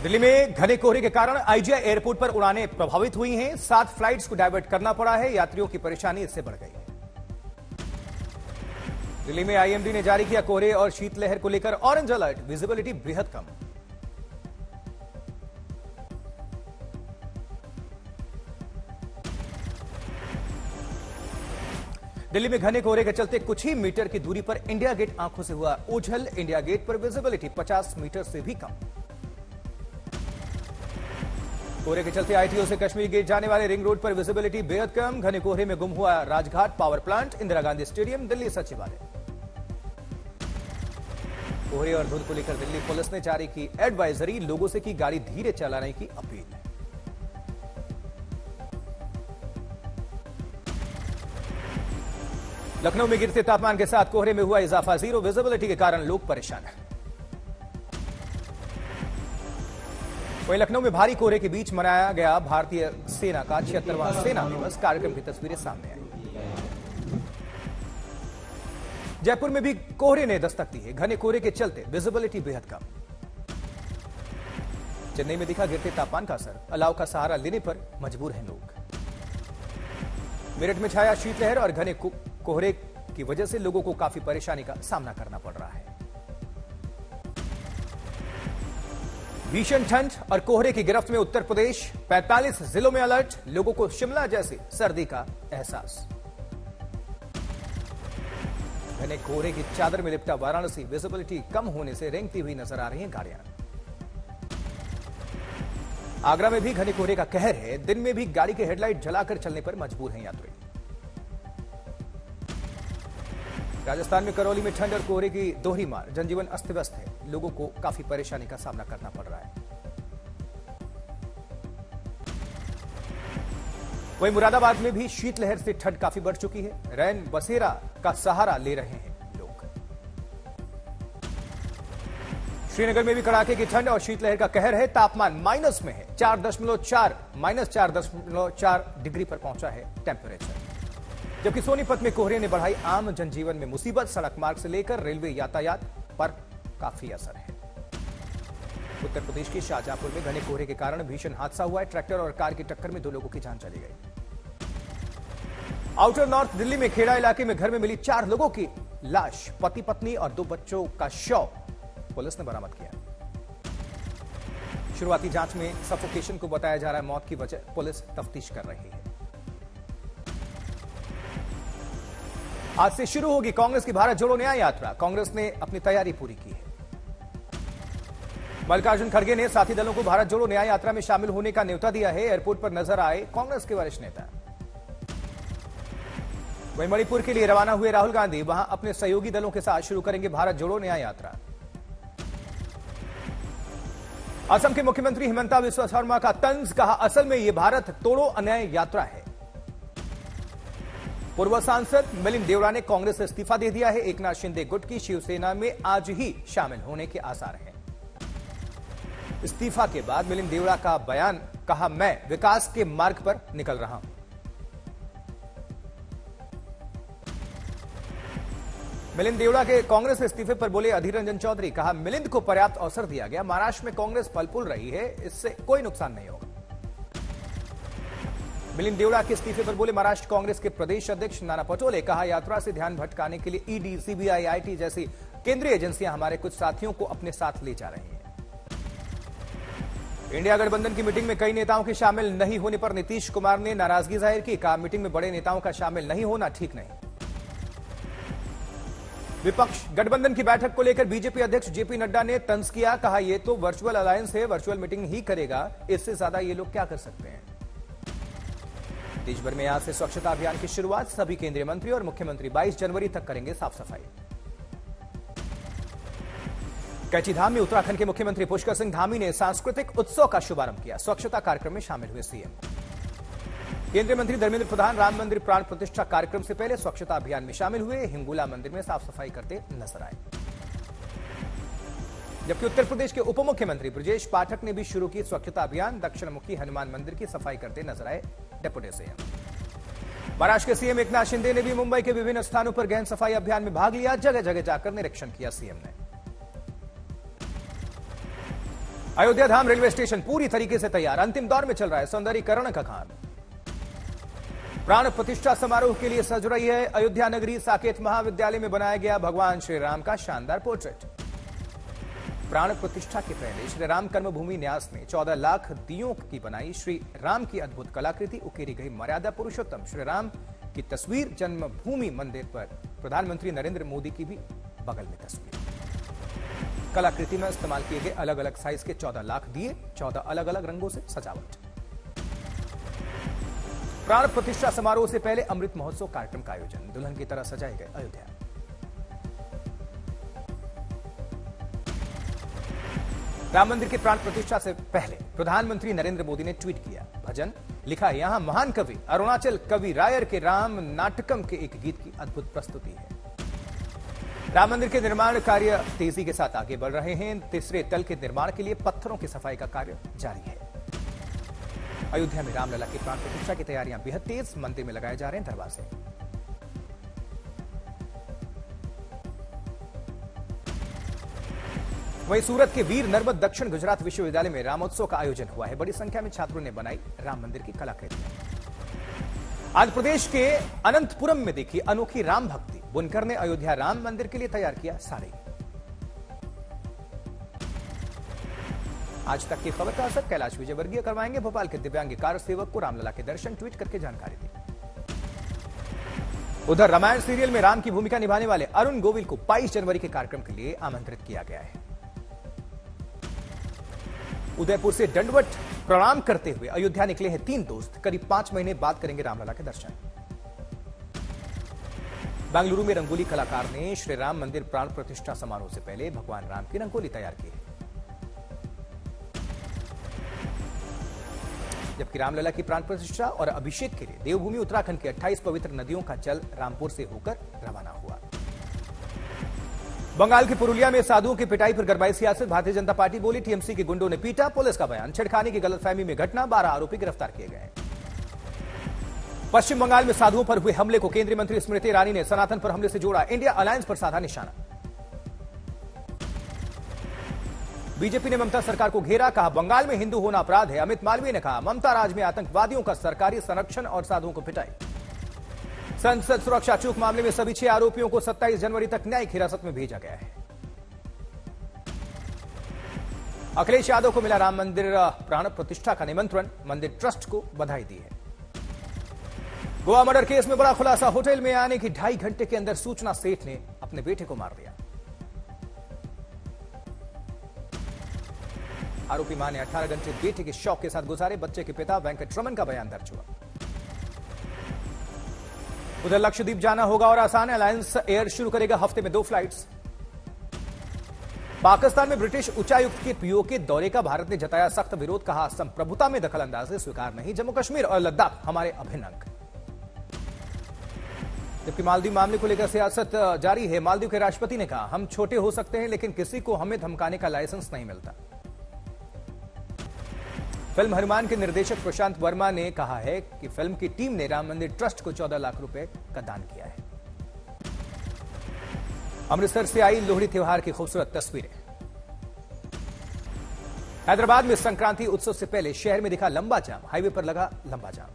दिल्ली में घने कोहरे के कारण आईजीआई एयरपोर्ट पर उड़ानें प्रभावित हुई हैं। 7 फ्लाइट्स को डायवर्ट करना पड़ा है। यात्रियों की परेशानी इससे बढ़ गई है। दिल्ली में आईएमडी ने जारी किया कोहरे और शीतलहर को लेकर ऑरेंज अलर्ट। विजिबिलिटी बेहद कम। दिल्ली में घने कोहरे के चलते कुछ ही मीटर की दूरी पर इंडिया गेट आंखों से हुआ ओझल। इंडिया गेट पर विजिबिलिटी 50 मीटर से भी कम। कोहरे के चलते आईटीओ से कश्मीर गेट जाने वाले रिंग रोड पर विजिबिलिटी बेहद कम। घने कोहरे में गुम हुआ Rajghat, power plant, Indira Gandhi stadium, Delhi सचिवालय। कोहरे और धुंध को लेकर दिल्ली पुलिस ने जारी की एडवाइजरी। लोगों से की गाड़ी धीरे चलाने की अपील। लखनऊ में गिरते तापमान के साथ कोहरे में हुआ इजाफा। 0 विजिबिलिटी के कारण लोग परेशान हैं। वहीं लखनऊ में भारी कोहरे के बीच मनाया गया भारतीय सेना का 76वां सेना दिवस। कार्यक्रम की तस्वीरें सामने आई। जयपुर में भी कोहरे ने दस्तक दी है। घने कोहरे के चलते विजिबिलिटी बेहद कम। चेन्नई में दिखा गिरते तापमान का असर। अलाव का सहारा लेने पर मजबूर हैं लोग। मेरठ में छाया शीतलहर और घने कोहरे की वजह से लोगों को काफी परेशानी का सामना करना पड़ रहा है। भीषण ठंड और कोहरे की गिरफ्त में उत्तर प्रदेश। 45 जिलों में अलर्ट। लोगों को शिमला जैसी सर्दी का एहसास। घने कोहरे की चादर में लिपटा वाराणसी। विजिबिलिटी कम होने से रेंगती हुई नजर आ रही हैं गाड़ियां। आगरा में भी घने कोहरे का कहर है। दिन में भी गाड़ी के हेडलाइट जलाकर चलने पर मजबूर हैं यात्री। राजस्थान में करौली में ठंड और कोहरे की दोहरी मार। जनजीवन अस्त व्यस्त है। लोगों को काफी परेशानी का सामना करना पड़ रहा है। वहीं मुरादाबाद में भी शीतलहर से ठंड काफी बढ़ चुकी है। रैन बसेरा का सहारा ले रहे हैं लोग। श्रीनगर में भी कड़ाके की ठंड और शीतलहर का कहर है। तापमान माइनस में है। -4.4 डिग्री पर पहुंचा है टेम्परेचर। जबकि सोनीपत में कोहरे ने बढ़ाई आम जनजीवन में मुसीबत। सड़क मार्ग से लेकर रेलवे यातायात पर काफी असर है। उत्तर प्रदेश के शाहजहांपुर में घने कोहरे के कारण भीषण हादसा हुआ है। ट्रैक्टर और कार की टक्कर में 2 लोगों की जान चली गई। आउटर नॉर्थ दिल्ली में खेड़ा इलाके में घर में मिली 4 लोगों की लाश। पति पत्नी और 2 बच्चों का शव पुलिस ने बरामद किया। शुरुआती जांच में सफोकेशन को बताया जा रहा है मौत की वजह। पुलिस तफ्तीश कर रही है। आज से शुरू होगी कांग्रेस की भारत जोड़ो न्याय यात्रा। कांग्रेस ने अपनी तैयारी पूरी की है। मल्लिकार्जुन खड़गे ने साथी दलों को भारत जोड़ो न्याय यात्रा में शामिल होने का न्योता दिया है। एयरपोर्ट पर नजर आए कांग्रेस के वरिष्ठ नेता। वहीं मणिपुर के लिए रवाना हुए राहुल गांधी वहां अपने सहयोगी दलों के साथ शुरू करेंगे भारत जोड़ो न्याय यात्रा। असम के मुख्यमंत्री हिमंता बिस्वा शर्मा का तंज। कहा असल में यह भारत तोड़ो अन्याय यात्रा है। पूर्व सांसद मिलिंद देवड़ा ने कांग्रेस से इस्तीफा दे दिया है। एकनाथ शिंदे गुट की शिवसेना में आज ही शामिल होने के आसार हैं। इस्तीफा के बाद मिलिंद देवड़ा का बयान। कहा मैं विकास के मार्ग पर निकल रहा हूं। मिलिंद देवड़ा के कांग्रेस से इस्तीफे पर बोले अधीर रंजन चौधरी। कहा मिलिंद को पर्याप्त अवसर दिया गया। महाराष्ट्र में कांग्रेस फल फूल रही है। इससे कोई नुकसान नहीं होगा। मिलिंद देवड़ा के इस्तीफे पर बोले महाराष्ट्र कांग्रेस के प्रदेश अध्यक्ष नाना पटोले। कहा यात्रा से ध्यान भटकाने के लिए ईडी, सीबीआई, आईटी जैसी केंद्रीय एजेंसियां हमारे कुछ साथियों को अपने साथ ले जा रही हैं। इंडिया गठबंधन की मीटिंग में कई नेताओं के शामिल नहीं होने पर नीतीश कुमार ने नाराजगी जाहिर की। कहा मीटिंग में बड़े नेताओं का शामिल नहीं होना ठीक नहीं। विपक्ष गठबंधन की बैठक को लेकर बीजेपी अध्यक्ष जेपी नड्डा ने तंज किया। कहा यह तो वर्चुअल अलायंस है। वर्चुअल मीटिंग ही करेगा। इससे ज्यादा ये लोग क्या कर सकते हैं। देश भर में आज से स्वच्छता अभियान की शुरुआत। सभी केंद्रीय मंत्री और मुख्यमंत्री 22 जनवरी तक करेंगे साफ सफाई। कैचीधाम में उत्तराखंड के मुख्यमंत्री पुष्कर सिंह धामी ने सांस्कृतिक उत्सव का शुभारंभ किया। स्वच्छता कार्यक्रम में शामिल हुए सीएम। केंद्रीय मंत्री धर्मेंद्र प्रधान राम मंदिर प्राण प्रतिष्ठा कार्यक्रम से पहले स्वच्छता अभियान में शामिल हुए। हिंगोला मंदिर में साफ सफाई करते नजर आए। जबकि उत्तर प्रदेश के उप मुख्यमंत्री ब्रजेश पाठक ने भी शुरू की स्वच्छता अभियान। दक्षिणमुखी हनुमान मंदिर की सफाई करते नजर आए डेप्यूटी सीएम। महाराष्ट्र के सीएम एकनाथ शिंदे ने भी मुंबई के विभिन्न स्थानों पर गहन सफाई अभियान में भाग लिया। जगह जगह जाकर निरीक्षण किया सीएम ने। अयोध्या धाम रेलवे स्टेशन पूरी तरीके से तैयार, अंतिम दौर में चल रहा है सौंदर्यीकरण का काम। प्राण प्रतिष्ठा समारोह के लिए सज रही है अयोध्या नगरी। साकेत महाविद्यालय में बनाया गया भगवान श्री राम का शानदार पोर्ट्रेट। प्राण प्रतिष्ठा के पहले श्री राम कर्मभूमि न्यास ने 14 लाख दियों की बनाई श्री राम की अद्भुत कलाकृति। उकेरी गई मर्यादा पुरुषोत्तम श्री राम की तस्वीर। जन्मभूमि मंदिर पर प्रधानमंत्री नरेंद्र मोदी की भी बगल में तस्वीर। कलाकृति में इस्तेमाल किए गए अलग अलग साइज के 14 लाख दिए, 14 अलग अलग रंगों से सजावट। प्राण प्रतिष्ठा समारोह से पहले अमृत महोत्सव कार्यक्रम का आयोजन। दुल्हन की तरह सजाए गए अयोध्या। राम मंदिर की प्राण प्रतिष्ठा से पहले प्रधानमंत्री नरेंद्र मोदी ने ट्वीट किया, भजन लिखा है, यहां महान कवि अरुणाचल कवि रायर के राम नाटकम के एक गीत की अद्भुत प्रस्तुति है। राम मंदिर के निर्माण कार्य तेजी के साथ आगे बढ़ रहे हैं। तीसरे तल के निर्माण के लिए पत्थरों की सफाई का कार्य जारी है। अयोध्या में रामलला की प्राण प्रतिष्ठा की तैयारियां बेहद तेज। मंदिर में लगाए जा रहे हैं दरवाजे। वहीं सूरत के वीर नर्मद दक्षिण गुजरात विश्वविद्यालय में रामोत्सव का आयोजन हुआ है। बड़ी संख्या में छात्रों ने बनाई राम मंदिर की कलाकृतियां। आंध्र प्रदेश के अनंतपुरम में देखी अनोखी राम भक्ति। बुनकर ने अयोध्या राम मंदिर के लिए तैयार किया साड़ी। आज तक की खबर का असर कैलाश विजयवर्गीय करवाएंगे। भोपाल के दिव्यांग कार सेवक को रामलला के दर्शन, ट्वीट करके जानकारी दी। उधर रामायण सीरियल में राम की भूमिका निभाने वाले अरुण गोविल को 22 जनवरी के कार्यक्रम के लिए आमंत्रित किया गया है। उदयपुर से दंडवत प्रणाम करते हुए अयोध्या निकले हैं 3 दोस्त। करीब 5 महीने बाद करेंगे रामलला के दर्शन। बेंगलुरु में रंगोली कलाकार ने श्री राम मंदिर प्राण प्रतिष्ठा समारोह से पहले भगवान राम की रंगोली तैयार की है। जबकि रामलला की प्राण प्रतिष्ठा और अभिषेक के लिए देवभूमि उत्तराखंड की 28 पवित्र नदियों का जल रामपुर से होकर रवाना हुआ। बंगाल के पुरुलिया में साधुओं की पिटाई पर गरमाई सियासत। भारतीय जनता पार्टी बोली, टीएमसी के गुंडों ने पीटा। पुलिस का बयान, छेड़खानी की गलतफहमी में घटना। 12 आरोपी गिरफ्तार किए गए। पश्चिम बंगाल में साधुओं पर हुए हमले को केंद्रीय मंत्री स्मृति ईरानी ने सनातन पर हमले से जोड़ा। इंडिया अलायंस पर साधा निशाना। बीजेपी ने ममता सरकार को घेरा, कहा बंगाल में हिंदू होना अपराध है। अमित मालवीय ने कहा ममता राज में आतंकवादियों का सरकारी संरक्षण और साधुओं को पिटाई। संसद सुरक्षा चूक मामले में सभी 6 आरोपियों को 27 जनवरी तक न्यायिक हिरासत में भेजा गया है। अखिलेश यादव को मिला राम मंदिर प्राण प्रतिष्ठा का निमंत्रण। मंदिर ट्रस्ट को बधाई दी है। गोवा मर्डर केस में बड़ा खुलासा। होटल में आने की 2.5 घंटे के अंदर सूचना सेठ ने अपने बेटे को मार दिया। आरोपी मां ने 18 घंटे बेटे के शौक के साथ गुजारे। बच्चे के पिता वेंकटरमन का बयान दर्ज हुआ। उधर लक्षद्वीप जाना होगा और आसान। अलायंस एयर शुरू करेगा हफ्ते में 2 फ्लाइट्स। पाकिस्तान में ब्रिटिश उच्चायुक्त के पीओके दौरे का भारत ने जताया सख्त विरोध। कहा संप्रभुता में दखलंदाजी स्वीकार नहीं। जम्मू कश्मीर और लद्दाख हमारे अभिन्न अंग। जबकि मालदीव मामले को लेकर सियासत जारी है। मालदीव के राष्ट्रपति ने कहा हम छोटे हो सकते हैं लेकिन किसी को हमें धमकाने का लाइसेंस नहीं मिलता। फिल्म हनुमान के निर्देशक प्रशांत वर्मा ने कहा है कि फिल्म की टीम ने राम मंदिर ट्रस्ट को 14 लाख रुपए का दान किया है। अमृतसर से आई लोहड़ी त्योहार की खूबसूरत तस्वीरें। हैदराबाद में संक्रांति उत्सव से पहले शहर में दिखा लंबा जाम। हाईवे पर लगा लंबा जाम।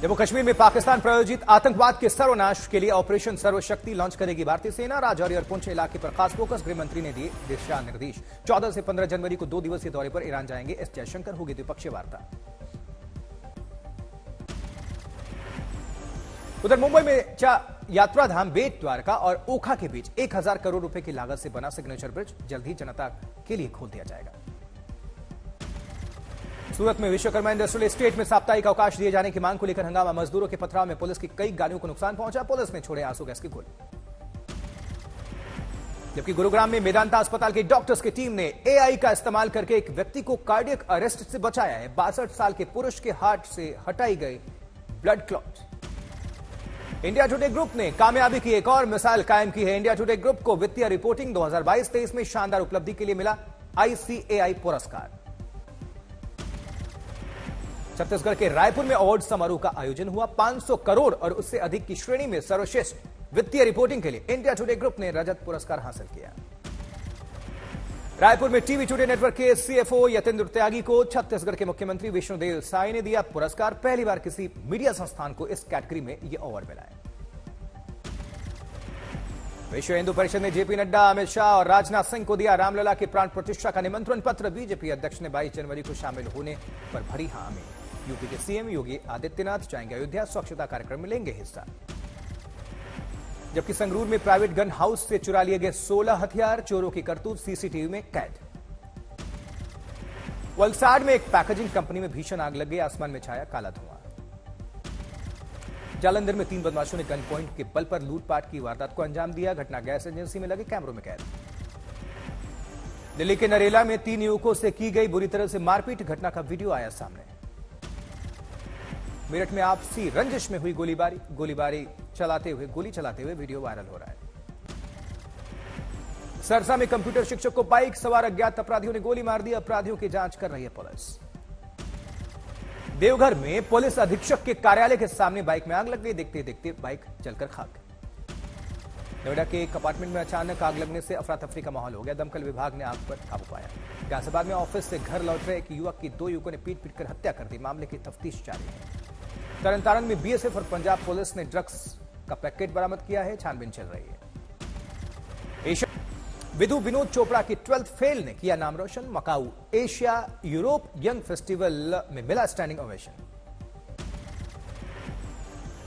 जम्मू कश्मीर में पाकिस्तान प्रायोजित आतंकवाद के सर्वनाश के लिए ऑपरेशन सर्वशक्ति लॉन्च करेगी भारतीय सेना। राजौरी और पुंछ इलाके पर खास फोकस। गृह मंत्री ने दिए दिशा निर्देश। 14 से 15 जनवरी को 2 दिवसीय दौरे पर ईरान जाएंगे एस जयशंकर। होगी द्विपक्षीय वार्ता। उधर मुंबई में यात्राधाम बेट द्वारका और ओखा के बीच 1000 करोड़ रुपए की लागत से बना सिग्नेचर ब्रिज जल्द ही जनता के लिए खोल दिया जाएगा। सूरत में विश्वकर्मा इंडस्ट्रियल एस्टेट में साप्ताहिक अवकाश दिए जाने की मांग को लेकर हंगामा। मजदूरों के पथराव में पुलिस की कई गाड़ियों को नुकसान पहुंचा। पुलिस ने छोड़े आंसू गैस की गोली। जबकि गुरुग्राम में मेदांता अस्पताल के डॉक्टर्स की टीम ने एआई का इस्तेमाल करके एक व्यक्ति को कार्डियक अरेस्ट से बचाया है। 62 साल के पुरुष के हार्ट से हटाई गई blood clot. India today group ने कामयाबी की एक और मिसाल कायम की है। इंडिया टुडे ग्रुप को वित्तीय रिपोर्टिंग 2022-23 में शानदार उपलब्धि के लिए मिला ICAI पुरस्कार। छत्तीसगढ़ के रायपुर में अवार्ड समारोह का आयोजन हुआ। 500 करोड़ और उससे अधिक की श्रेणी में सर्वश्रेष्ठ वित्तीय रिपोर्टिंग के लिए इंडिया टुडे ग्रुप ने रजत पुरस्कार हासिल किया। रायपुर में टीवी टुडे नेटवर्क के सीएफओ यतेंद्र त्यागी को छत्तीसगढ़ के मुख्यमंत्री विष्णुदेव साय ने दिया पुरस्कार। पहली बार किसी मीडिया संस्थान को इस कैटेगरी में यह अवार्ड मिला है। विश्व हिंदू परिषद ने जेपी नड्डा, अमित शाह और राजनाथ सिंह को दिया रामलला की प्राण प्रतिष्ठा का निमंत्रण पत्र। बीजेपी अध्यक्ष ने 22 जनवरी को शामिल होने पर भरी हामी। यूपी के सीएम योगी आदित्यनाथ जाएंगे अयोध्या, स्वच्छता कार्यक्रम में लेंगे हिस्सा। जबकि संगरूर में प्राइवेट गन हाउस से चुरा लिए गए 16 हथियार, चोरों की करतूत सीसीटीवी में कैद। वलसाड में एक पैकेजिंग कंपनी में भीषण आग लग गई, आसमान में छाया काला धुआं। जालंधर में 3 बदमाशों ने गन पॉइंट के बल पर लूटपाट की वारदात को अंजाम दिया, घटना गैस एजेंसी में लगे कैमरों में कैद। दिल्ली के नरेला में 3 युवकों से की गई बुरी तरह से मारपीट, घटना का वीडियो आया सामने। मेरठ में आपसी रंजिश में हुई गोली चलाते हुए वीडियो वायरल हो रहा है। सरसा में कंप्यूटर शिक्षक को बाइक सवार अज्ञात अपराधियों ने गोली मार दी, अपराधियों की जांच कर रही है पुलिस। देवघर में पुलिस अधीक्षक के कार्यालय के सामने बाइक में आग लग गई, देखते देखते बाइक जलकर खाक। नोएडा के एक अपार्टमेंट में अचानक आग लगने से अफरा तफरी का माहौल हो गया, दमकल विभाग ने आग पर काबू पाया। गाजियाबाद में ऑफिस से घर लौट रहे एक युवक की 2 युवकों ने पीट कर हत्या कर दी, मामले की तफ्तीश जारी है। तरनतारन में बीएसएफ और पंजाब पुलिस ने ड्रग्स का पैकेट बरामद किया है, छानबीन चल रही है। विदु विनोद चोपड़ा की 12th फेल ने किया नाम रोशन, Macau Asia Europe young festival में मिला standing ovation.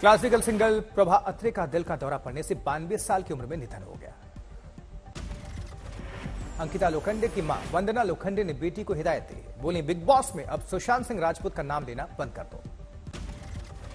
Classical singer Prabha Atre का दिल का दौरा पड़ने से 92 साल की उम्र में निधन हो गया। अंकिता लोखंडे की मां वंदना लोखंडे ने बेटी को हिदायत दी, बोली बिग बॉस में अब सुशांत सिंह राजपूत का नाम लेना बंद कर दो।